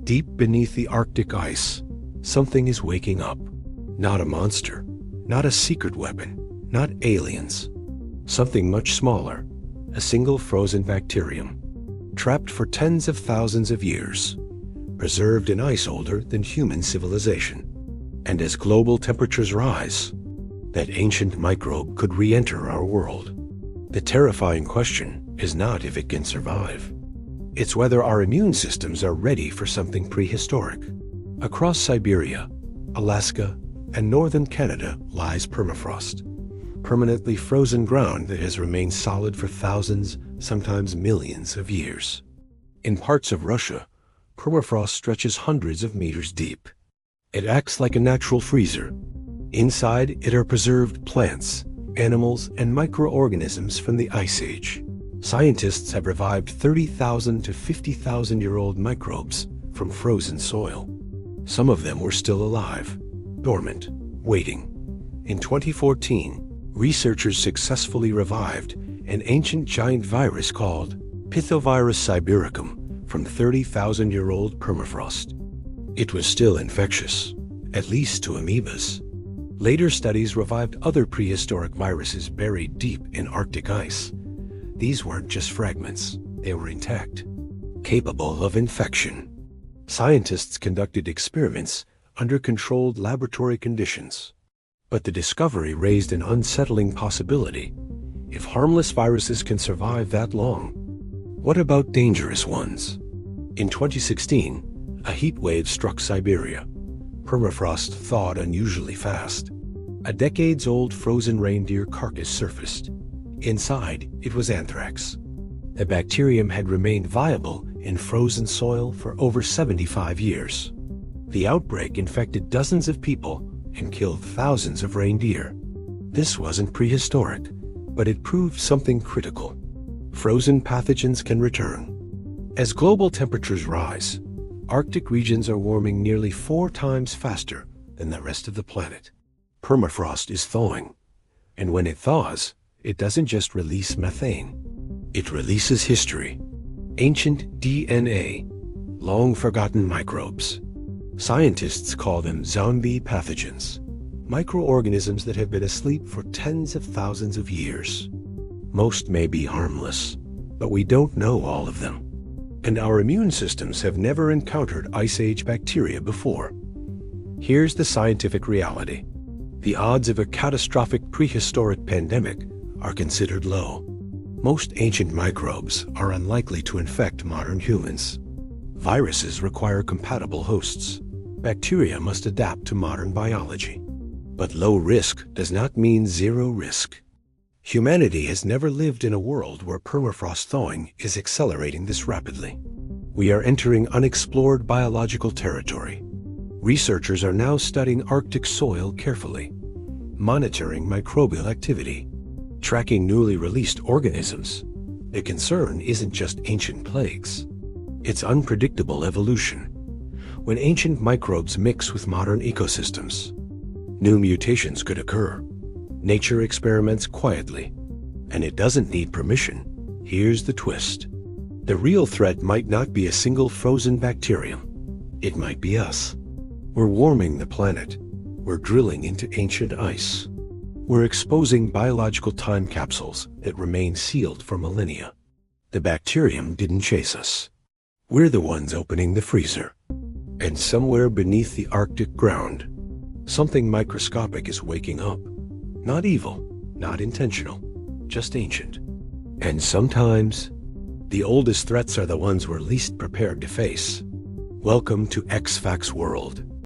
Deep beneath the Arctic ice, something is waking up. Not a monster, not a secret weapon, not aliens. Something much smaller, a single frozen bacterium, trapped for tens of thousands of years, preserved in ice older than human civilization. And as global temperatures rise, that ancient microbe could re-enter our world. The terrifying question is not if it can survive. It's whether our immune systems are ready for something prehistoric. Across Siberia, Alaska, and northern Canada lies permafrost, permanently frozen ground that has remained solid for thousands, sometimes millions of years. In parts of Russia, permafrost stretches hundreds of meters deep. It acts like a natural freezer. Inside it are preserved plants, animals, and microorganisms from the Ice Age. Scientists have revived 30,000 to 50,000-year-old microbes from frozen soil. Some of them were still alive, dormant, waiting. In 2014, researchers successfully revived an ancient giant virus called Pithovirus sibericum from 30,000-year-old permafrost. It was still infectious, at least to amoebas. Later studies revived other prehistoric viruses buried deep in Arctic ice. These weren't just fragments, they were intact, capable of infection. Scientists conducted experiments under controlled laboratory conditions. But the discovery raised an unsettling possibility. If harmless viruses can survive that long, what about dangerous ones? In 2016, a heat wave struck Siberia. Permafrost thawed unusually fast. A decades-old frozen reindeer carcass surfaced. Inside, it was anthrax. The bacterium had remained viable in frozen soil for over 75 years. The outbreak infected dozens of people and killed thousands of reindeer. This wasn't prehistoric, but it proved something critical. Frozen pathogens can return. As global temperatures rise, Arctic regions are warming nearly 4 times faster than the rest of the planet. Permafrost is thawing, and when it thaws, it doesn't just release methane. It releases history, ancient DNA, long-forgotten microbes. Scientists call them zombie pathogens, microorganisms that have been asleep for tens of thousands of years. Most may be harmless, but we don't know all of them. And our immune systems have never encountered Ice Age bacteria before. Here's the scientific reality. The odds of a catastrophic prehistoric pandemic are considered low. Most ancient microbes are unlikely to infect modern humans. Viruses require compatible hosts. Bacteria must adapt to modern biology. But low risk does not mean zero risk. Humanity has never lived in a world where permafrost thawing is accelerating this rapidly. We are entering unexplored biological territory. Researchers are now studying Arctic soil carefully, monitoring microbial activity, tracking newly released organisms. The concern isn't just ancient plagues. It's unpredictable evolution. When ancient microbes mix with modern ecosystems, new mutations could occur. Nature experiments quietly, and it doesn't need permission. Here's the twist. The real threat might not be a single frozen bacterium. It might be us. We're warming the planet. We're drilling into ancient ice. We're exposing biological time capsules that remain sealed for millennia. The bacterium didn't chase us. We're the ones opening the freezer. And somewhere beneath the Arctic ground, something microscopic is waking up. Not evil, not intentional, just ancient. And sometimes, the oldest threats are the ones we're least prepared to face. Welcome to X-Fac's world.